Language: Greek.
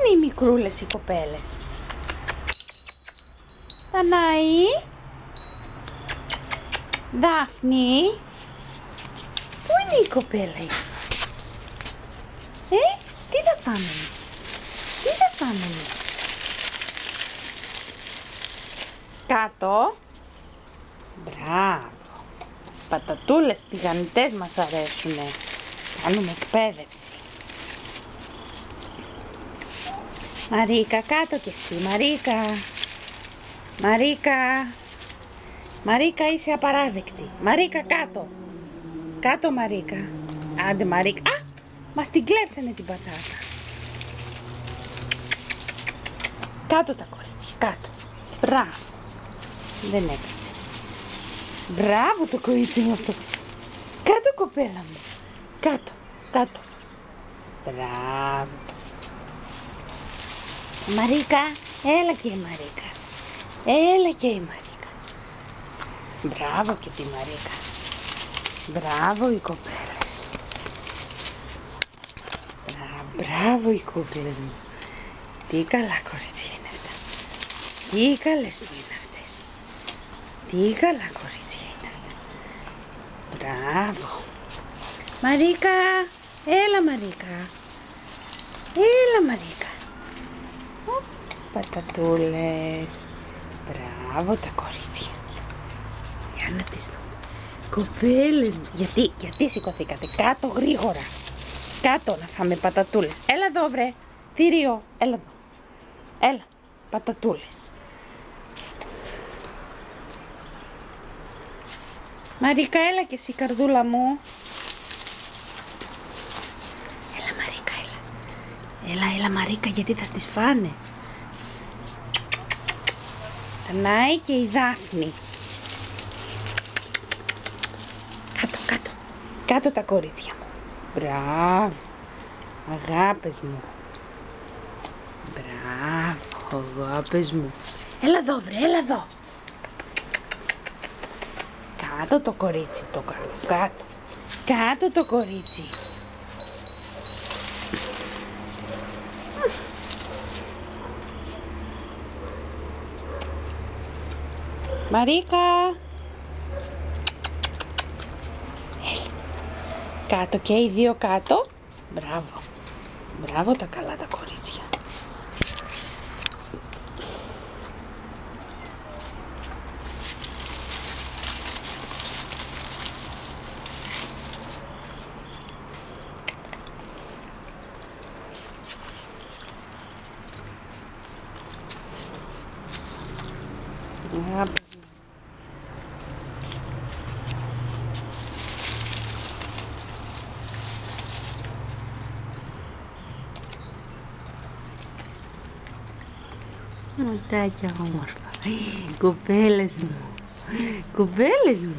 είναι οι μικρούλες οι κοπέλες? Δανάη, Δάφνη, πού είναι η κοπέλα η? Τι θα φάμε εμείς? Τι θα φάμε εμείς? Κάτω. Μπράβο. Πατατούλες, τηγανιτές μας αρέσουνε. Κάνουμε εκπαίδευση. Μαρίκα, κάτω κι εσύ, Μαρίκα. Μαρίκα. Μαρίκα, είσαι απαράδεκτη. Μαρίκα, κάτω. Κάτω, Μαρίκα. Άντε, Μαρίκα. Α, μας την κλέψανε την πατάτα. Κάτω τα κορίτσια, κάτω. Μπράβο. Δεν έκατσε. Μπράβο το κορίτσι μου αυτό. Κάτω, κοπέλα μου. Κάτω, κάτω. Μπράβο. Μαρίκα, έλα και η Μαρίκα. Έλα και η Μαρίκα. Μπράβο και τη Μαρίκα. Μπράβο οι κοπέλες. Μπράβο οι κούκλες μου. Τι καλά κορίτσια είναι αυτά. Τι καλές που είναι αυτές. Τι καλά κορίτσια είναι αυτά. Μπράβο. Μαρίκα, έλα Μαρίκα. Έλα Μαρίκα. Πατατούλες. Μπράβο τα κορίτσια. Για να τις δούμε. Κοπέλες μου. Γιατί σηκωθήκατε? Κάτω γρήγορα. Κάτω να φάμε πατατούλες. Έλα εδώ βρε. Θηρίο. Έλα εδώ. Έλα. Πατατούλες. Μαρίκα, έλα και εσύ καρδούλα μου. Έλα Μαρίκα, έλα. Έλα Μαρίκα, γιατί θα στις φάνε. Δανάη και η Δάφνη. Κάτω. Κάτω τα κορίτσια μου. Μπράβο. Αγάπες μου. Μπράβο, αγάπες μου. Έλα εδώ βρε, έλα εδώ. Κάτω το κορίτσι, το κάτω. Κάτω το κορίτσι. Μαρίκα. Έλα. Κάτω και οι δύο κάτω. Μπράβο. Μπράβο τα καλά τα κορίτσια. Μοντάκια όμορφα. Κουπέλες μου. Κουπέλες μου.